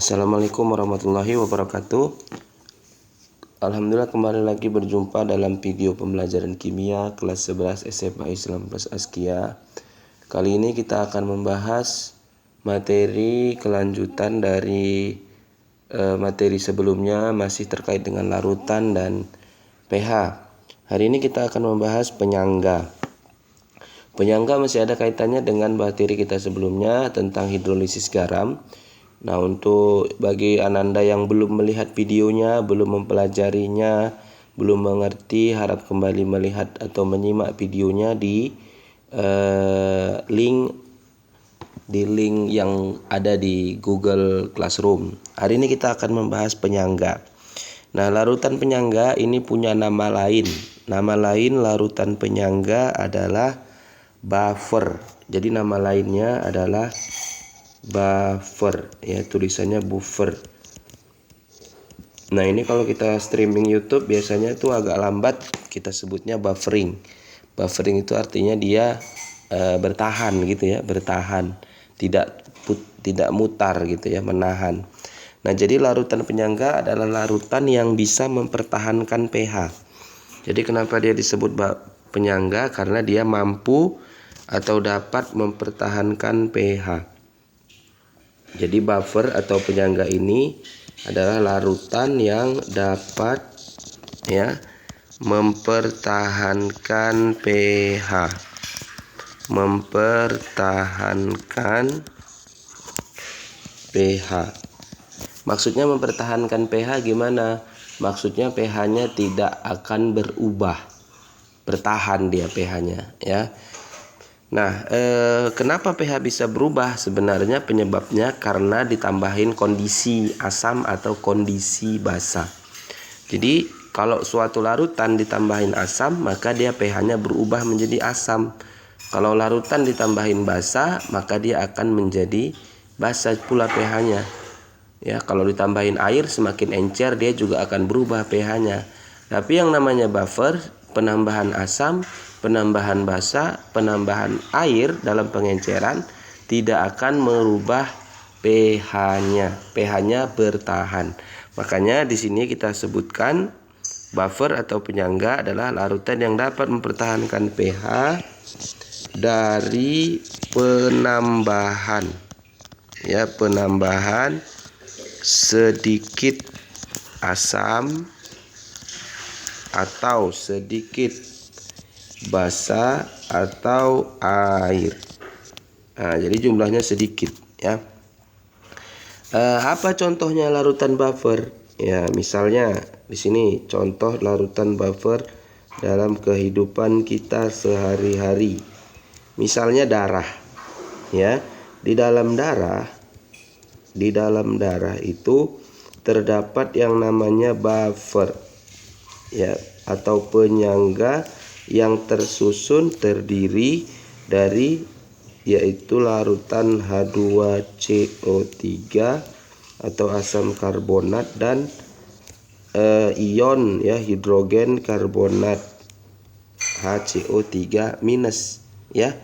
Assalamualaikum warahmatullahi wabarakatuh. Alhamdulillah kembali lagi berjumpa dalam video pembelajaran kimia kelas 11 SMA Islam plus Askia. Kali ini kita akan membahas materi kelanjutan dari materi sebelumnya, masih terkait dengan larutan dan pH. Hari ini kita akan membahas penyangga. Penyangga masih ada kaitannya dengan materi kita sebelumnya tentang hidrolisis garam. Nah, untuk bagi Ananda yang belum melihat videonya, belum mempelajarinya, belum mengerti, harap kembali melihat atau menyimak videonya di link yang ada di Google Classroom. Hari ini kita akan membahas penyangga. Nah, larutan penyangga ini punya nama lain. Nama lain larutan penyangga adalah buffer. Jadi nama lainnya adalah buffer, ya, tulisannya buffer. Nah, ini kalau kita streaming YouTube biasanya tuh agak lambat, kita sebutnya buffering. Buffering itu artinya dia bertahan gitu ya, bertahan, tidak mutar gitu ya, menahan. Nah, jadi larutan penyangga adalah larutan yang bisa mempertahankan pH. Jadi kenapa dia disebut penyangga? Karena dia mampu atau dapat mempertahankan pH. Jadi buffer atau penyangga ini adalah larutan yang dapat mempertahankan pH. Mempertahankan pH. Maksudnya mempertahankan pH gimana? Maksudnya pH-nya tidak akan berubah. Bertahan dia pH-nya, ya. Nah, kenapa pH bisa berubah? Sebenarnya penyebabnya karena ditambahin kondisi asam atau kondisi basa. Jadi kalau suatu larutan ditambahin asam, maka dia pH-nya berubah menjadi asam. Kalau larutan ditambahin basa, maka dia akan menjadi basa pula pH-nya. Ya, kalau ditambahin air semakin encer, dia juga akan berubah pH-nya. Tapi yang namanya buffer, penambahan asam, penambahan basa, penambahan air dalam pengenceran tidak akan merubah pH-nya. pH-nya bertahan. Makanya di sini kita sebutkan buffer atau penyangga adalah larutan yang dapat mempertahankan pH dari penambahan sedikit asam atau sedikit basa atau air. Nah, jadi jumlahnya sedikit, ya. Apa contohnya larutan buffer? Ya, misalnya di sini contoh larutan buffer dalam kehidupan kita sehari-hari. Misalnya darah, ya. Di dalam darah itu terdapat yang namanya buffer, ya, atau penyangga yang terdiri dari yaitu larutan H2CO3 atau asam karbonat dan ion, ya, hidrogen karbonat HCO3-, ya.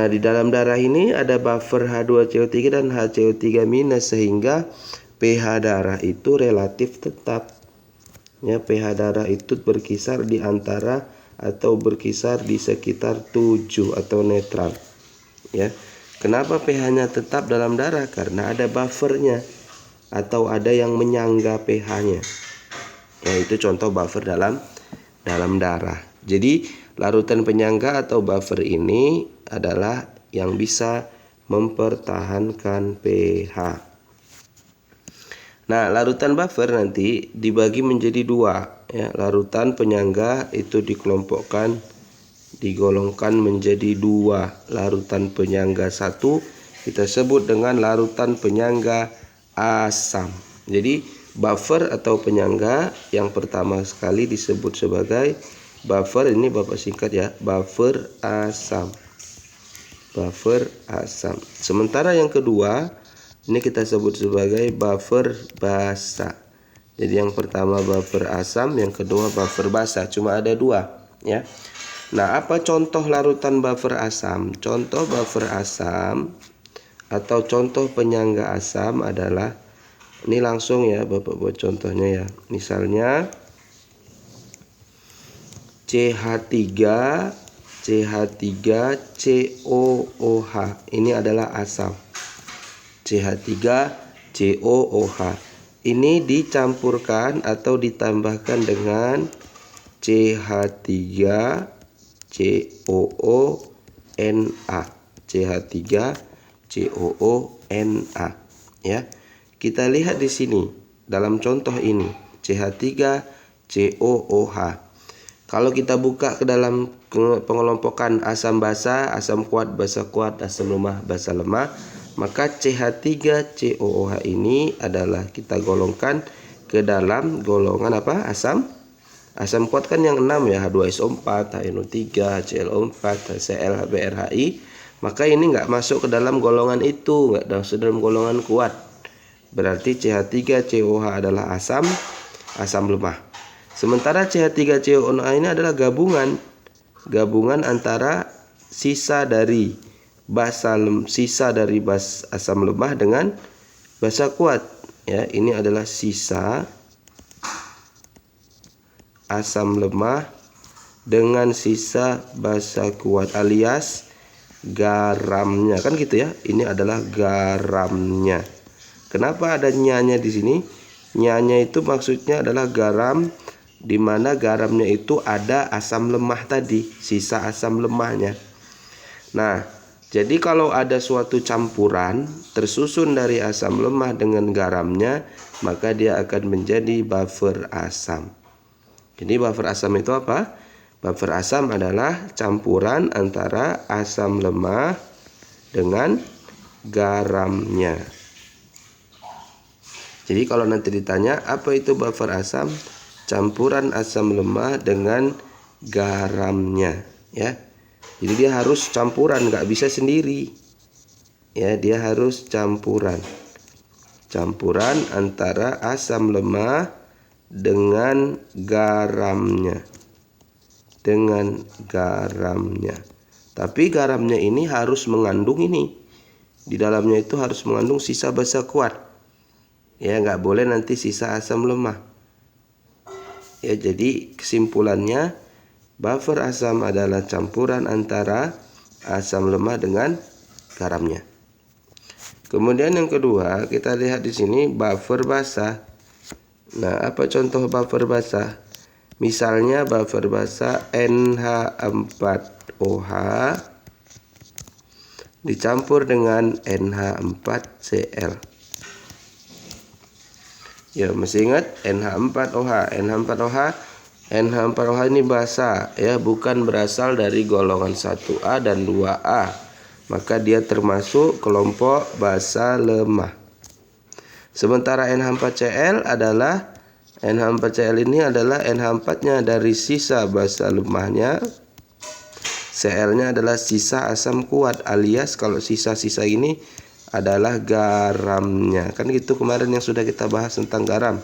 Di dalam darah ini ada buffer H2CO3 dan HCO3- sehingga pH darah itu relatif tetap. Ya, pH darah itu berkisar di antara atau berkisar di sekitar 7 atau netral. Ya. Kenapa pH-nya tetap dalam darah? Karena ada buffernya atau ada yang menyangga pH-nya. Ya, itu contoh buffer dalam darah. Jadi larutan penyangga atau buffer ini adalah yang bisa mempertahankan pH. Nah, larutan buffer nanti dibagi menjadi dua, ya. Larutan penyangga itu digolongkan menjadi dua. Larutan penyangga satu kita sebut dengan larutan penyangga asam. Jadi buffer atau penyangga yang pertama sekali disebut sebagai buffer, ini Bapak singkat ya, buffer asam. Buffer asam. Sementara yang kedua ini kita sebut sebagai buffer basa. Jadi yang pertama buffer asam, yang kedua buffer basa. Cuma ada dua, ya. Nah, apa contoh larutan buffer asam? Contoh buffer asam atau contoh penyangga asam adalah Ini langsung ya Bapak buat contohnya ya. Misalnya CH3COOH. Ini adalah asam. CH3COOH. Ini dicampurkan atau ditambahkan dengan CH3COONA. CH3COONA ya. Kita lihat di sini dalam contoh ini CH3COOH. Kalau kita buka ke dalam pengelompokan asam basa, asam kuat, basa kuat, asam lemah, basa lemah, maka CH3COOH ini adalah kita golongkan ke dalam golongan apa? Asam kuat kan yang 6 ya, H2SO4, HNO3, HClO4, HCl, HBrHI. Maka ini nggak masuk ke dalam golongan itu, nggak masuk dalam golongan kuat. Berarti CH3COOH adalah asam lemah. Sementara CH3COOH ini adalah gabungan antara sisa dari asam lemah dengan basa kuat. Ya, ini adalah sisa asam lemah dengan sisa basa kuat alias garamnya, kan gitu ya. Ini adalah garamnya. Kenapa ada nyanya di sini? Nyanya itu maksudnya adalah garam, di mana garamnya itu ada asam lemah tadi, sisa asam lemahnya. Nah, jadi kalau ada suatu campuran tersusun dari asam lemah dengan garamnya, maka dia akan menjadi buffer asam. Jadi buffer asam itu apa? Buffer asam adalah campuran antara asam lemah dengan garamnya. Jadi kalau nanti ditanya apa itu buffer asam? Campuran asam lemah dengan garamnya, ya. Jadi dia harus campuran, nggak bisa sendiri. Ya, dia harus campuran antara asam lemah dengan garamnya. Tapi garamnya ini harus mengandung ini. Di dalamnya itu harus mengandung sisa basa kuat. Ya, nggak boleh nanti sisa asam lemah. Ya, jadi kesimpulannya buffer asam adalah campuran antara asam lemah dengan garamnya. Kemudian yang kedua, kita lihat di sini buffer basa. Nah, apa contoh buffer basa? Misalnya buffer basa NH4OH dicampur dengan NH4Cl. Ya, mesti ingat NH4OH. NH4OH ini basa ya, bukan berasal dari golongan 1A dan 2A. Maka dia termasuk kelompok basa lemah. Sementara NH4Cl ini adalah NH4-nya dari sisa basa lemahnya. Cl-nya adalah sisa asam kuat, alias kalau sisa-sisa ini adalah garamnya. Kan gitu kemarin yang sudah kita bahas tentang garam.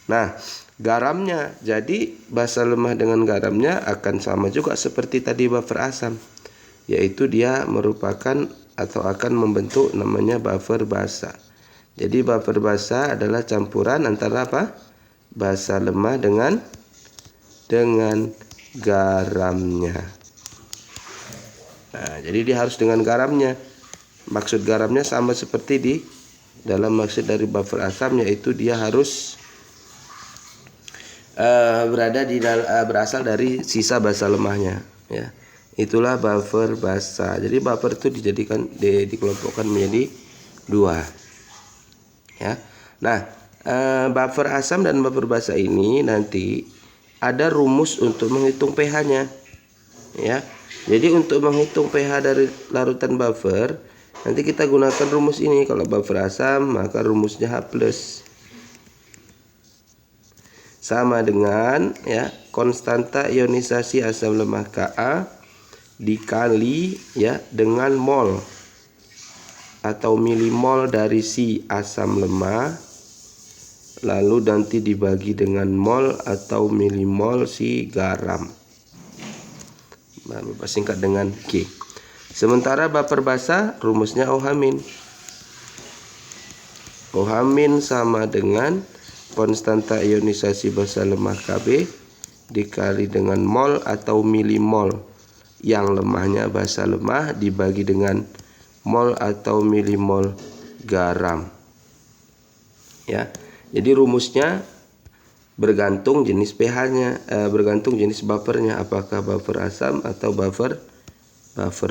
Nah, garamnya, jadi basa lemah dengan garamnya akan sama juga seperti tadi buffer asam, yaitu dia merupakan atau akan membentuk namanya buffer basa. Jadi buffer basa adalah campuran antara apa? Basa lemah dengan garamnya. Nah, jadi dia harus dengan garamnya. Maksud garamnya sama seperti di dalam maksud dari buffer asam, yaitu dia harus berasal dari sisa basa lemahnya, ya. Itulah buffer basa. Jadi buffer itu dikelompokkan menjadi 2, ya. Nah, buffer asam dan buffer basa ini nanti ada rumus untuk menghitung pH-nya, ya. Jadi untuk menghitung pH dari larutan buffer, nanti kita gunakan rumus ini. Kalau buffer asam, maka rumusnya H+. Sama dengan ya konstanta ionisasi asam lemah Ka dikali ya dengan mol atau milimol dari si asam lemah, lalu nanti dibagi dengan mol atau milimol si garam. Bapak singkat dengan G. Sementara buffer basa rumusnya OH-. OH- sama dengan konstanta ionisasi basa lemah Kb dikali dengan mol atau milimol yang lemahnya basa lemah dibagi dengan mol atau milimol garam. Ya. Jadi rumusnya bergantung jenis pH-nya, bergantung jenis buffernya, apakah buffer asam atau buffer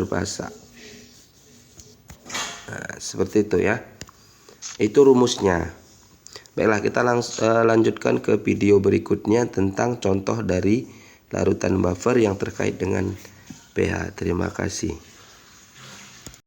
basa. Nah, seperti itu ya. Itu rumusnya. Baiklah, kita lanjutkan ke video berikutnya tentang contoh dari larutan buffer yang terkait dengan pH. Terima kasih.